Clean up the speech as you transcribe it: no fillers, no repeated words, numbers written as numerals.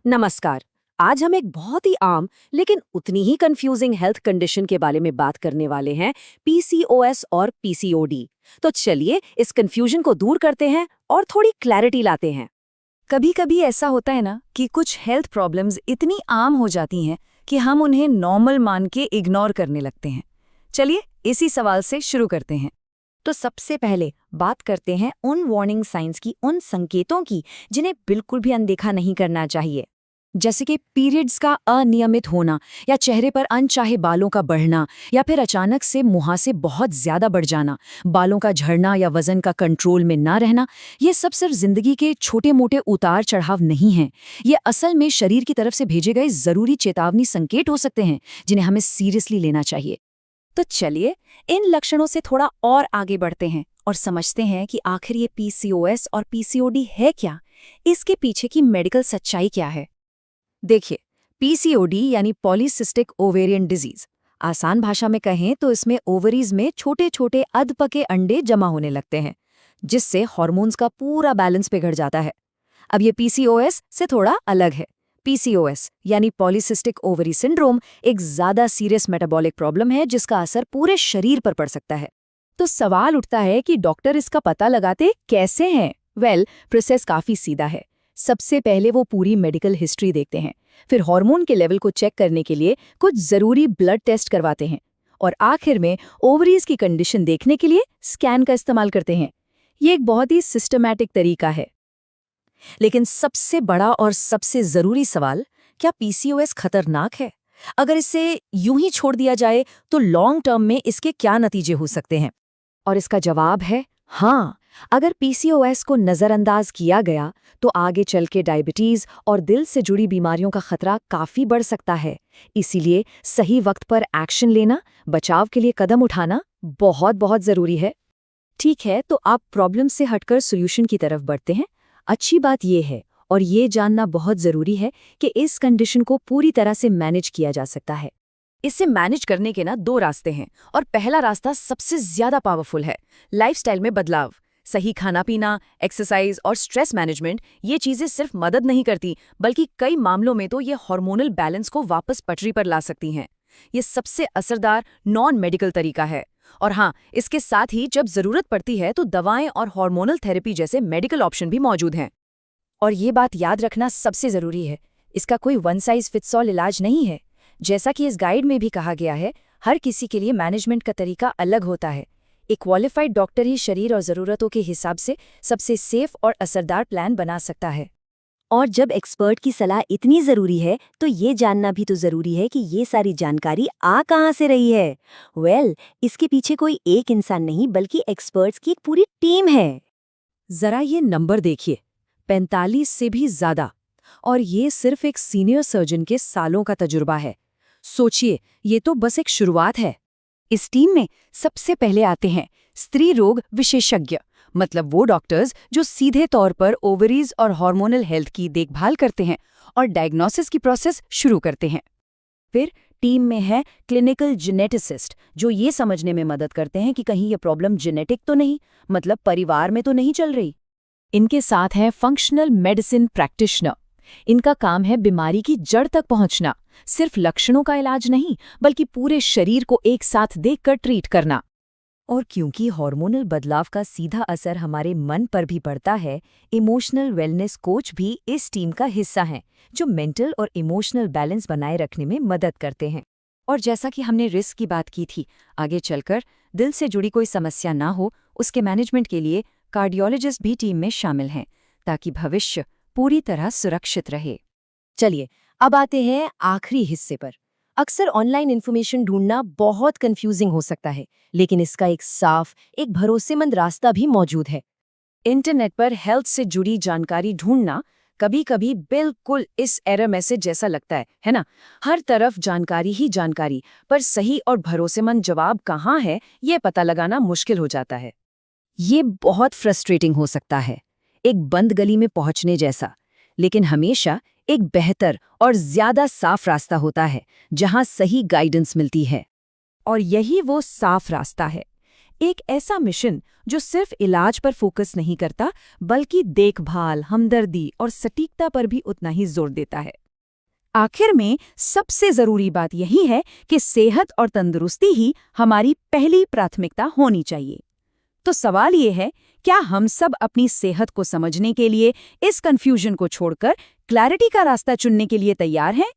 नमस्कार। आज हम एक बहुत ही आम लेकिन उतनी ही कंफ्यूजिंग हेल्थ कंडीशन के बारे में बात करने वाले हैं, पीसीओएस और पीसीओडी। तो चलिए इस कंफ्यूजन को दूर करते हैं और थोड़ी क्लैरिटी लाते हैं। कभी कभी ऐसा होता है ना कि कुछ हेल्थ प्रॉब्लम्स इतनी आम हो जाती हैं कि हम उन्हें नॉर्मल मान के इग्नोर करने लगते हैं। चलिए इसी सवाल से शुरू करते हैं। तो सबसे पहले बात करते हैं उन वार्निंग साइंस की, उन संकेतों की जिन्हें बिल्कुल भी अनदेखा नहीं करना चाहिए। जैसे कि पीरियड्स का अनियमित होना, या चेहरे पर अनचाहे बालों का बढ़ना, या फिर अचानक से मुहासे बहुत ज्यादा बढ़ जाना, बालों का झड़ना या वजन का कंट्रोल में ना रहना। ये सब सिर्फ जिंदगी के छोटे मोटे उतार चढ़ाव नहीं हैं। ये असल में शरीर की तरफ से भेजे गए जरूरी चेतावनी संकेत हो सकते हैं जिन्हें हमें सीरियसली लेना चाहिए। तो चलिए इन लक्षणों से थोड़ा और आगे बढ़ते हैं और समझते हैं कि आखिर ये पीसीओएस और पीसीओडी है क्या, इसके पीछे की मेडिकल सच्चाई क्या है। देखिए, पीसीओडी यानी पॉलीसिस्टिक ओवेरियन डिजीज, आसान भाषा में कहें तो इसमें ओवरीज में छोटे छोटे अधपके अंडे जमा होने लगते हैं, जिससे हार्मोन्स का पूरा बैलेंस बिगड़ जाता है। अब ये पीसीओएस से थोड़ा अलग है। पीसीओएस यानी पॉलीसिस्टिक ओवरी सिंड्रोम एक ज्यादा सीरियस मेटाबॉलिक प्रॉब्लम है जिसका असर पूरे शरीर पर पड़ सकता है। तो सवाल उठता है कि डॉक्टर इसका पता लगाते कैसे हैं? प्रोसेस काफी सीधा है। सबसे पहले वो पूरी मेडिकल हिस्ट्री देखते हैं, फिर हार्मोन के लेवल को चेक करने के लिए कुछ जरूरी ब्लड टेस्ट करवाते हैं, और आखिर में ओवरीज की कंडीशन देखने के लिए स्कैन का इस्तेमाल करते हैं। ये एक बहुत ही सिस्टमैटिक तरीका है। लेकिन सबसे बड़ा और सबसे जरूरी सवाल, क्या पीसीओएस खतरनाक है? अगर इसे यूं ही छोड़ दिया जाए तो लॉन्ग टर्म में इसके क्या नतीजे हो सकते हैं? और इसका जवाब है हाँ। अगर पीसीओएस को नजरअंदाज किया गया तो आगे चल के डायबिटीज और दिल से जुड़ी बीमारियों का खतरा काफी बढ़ सकता है। इसीलिए सही वक्त पर एक्शन लेना, बचाव के लिए कदम उठाना बहुत बहुत जरूरी है। ठीक है, तो आप प्रॉब्लम से हटकर सॉल्यूशन की तरफ बढ़ते हैं। अच्छी बात यह है, और ये जानना बहुत जरूरी है, कि इस कंडीशन को पूरी तरह से मैनेज किया जा सकता है। इसे मैनेज करने के दो रास्ते हैं, और पहला रास्ता सबसे ज्यादा पावरफुल है, लाइफस्टाइल में बदलाव। सही खाना पीना, एक्सरसाइज और स्ट्रेस मैनेजमेंट, ये चीजें सिर्फ मदद नहीं करती, बल्कि कई मामलों में तो ये हार्मोनल बैलेंस को वापस पटरी पर ला सकती हैं। ये सबसे असरदार नॉन मेडिकल तरीका है। और हाँ, इसके साथ ही जब जरूरत पड़ती है तो दवाएं और हार्मोनल थेरेपी जैसे मेडिकल ऑप्शन भी मौजूद हैं। और ये बात याद रखना सबसे जरूरी है, इसका कोई वन साइज फिट्स ऑल इलाज नहीं है। जैसा कि इस गाइड में भी कहा गया है, हर किसी के लिए मैनेजमेंट का तरीका अलग होता है। एक क्वालिफाइड डॉक्टर ही शरीर और ज़रूरतों के हिसाब से सबसे सेफ और असरदार प्लान बना सकता है। और जब एक्सपर्ट की सलाह इतनी जरूरी है तो ये जानना भी तो जरूरी है कि ये सारी जानकारी आ कहाँ से रही है। इसके पीछे कोई एक इंसान नहीं, बल्कि एक्सपर्ट्स की एक पूरी टीम है। जरा ये नंबर देखिए, 45 से भी ज्यादा। और ये सिर्फ एक सीनियर सर्जन के सालों का तजुर्बा है। सोचिए, ये तो बस एक शुरुआत है। इस टीम में सबसे पहले आते हैं स्त्री रोग विशेषज्ञ, मतलब वो डॉक्टर्स जो सीधे तौर पर ओवरीज और हार्मोनल हेल्थ की देखभाल करते हैं और डायग्नोसिस की प्रोसेस शुरू करते हैं। फिर टीम में है क्लिनिकल जेनेटिसिस्ट, जो ये समझने में मदद करते हैं कि कहीं ये प्रॉब्लम जेनेटिक तो नहीं, मतलब परिवार में तो नहीं चल रही। इनके साथ हैं फंक्शनल मेडिसिन प्रैक्टिशनर। इनका काम है बीमारी की जड़ तक पहुंचना, सिर्फ लक्षणों का इलाज नहीं, बल्कि पूरे शरीर को एक साथ देखकर ट्रीट करना। और क्योंकि हार्मोनल बदलाव का सीधा असर हमारे मन पर भी पड़ता है, इमोशनल वेलनेस कोच भी इस टीम का हिस्सा हैं, जो मेंटल और इमोशनल बैलेंस बनाए रखने में मदद करते हैं। और जैसा कि हमने रिस्क की बात की थी, आगे चलकर दिल से जुड़ी कोई समस्या ना हो, उसके मैनेजमेंट के लिए कार्डियोलॉजिस्ट भी टीम में शामिल हैं, ताकि भविष्य पूरी तरह सुरक्षित रहे। चलिए अब आते हैं आखिरी हिस्से पर। अक्सर ऑनलाइन इन्फॉर्मेशन ढूंढना बहुत कंफ्यूजिंग हो सकता है, लेकिन इसका एक साफ, एक भरोसेमंद रास्ता भी मौजूद है। इंटरनेट पर हेल्थ से जुड़ी जानकारी ढूंढना कभी कभी बिल्कुल इस एरर मैसेज जैसा लगता है ना? हर तरफ जानकारी ही जानकारी, पर सही और भरोसेमंद जवाब कहाँ है, ये पता लगाना मुश्किल हो जाता है। ये बहुत फ्रस्ट्रेटिंग हो सकता है, एक बंद गली में पहुंचने जैसा। लेकिन हमेशा एक बेहतर और ज्यादा साफ रास्ता होता है, जहां सही गाइडेंस मिलती है। और यही वो साफ रास्ता है। एक ऐसा मिशन जो सिर्फ इलाज पर फोकस नहीं करता, बल्कि देखभाल, हमदर्दी और सटीकता पर भी उतना ही जोर देता है। आखिर में सबसे जरूरी बात यही है कि सेहत और तंदुरुस्ती ही हमारी पहली प्राथमिकता होनी चाहिए। तो सवाल ये है, क्या हम सब अपनी सेहत को समझने के लिए इस कंफ्यूजन को छोड़कर क्लैरिटी का रास्ता चुनने के लिए तैयार हैं?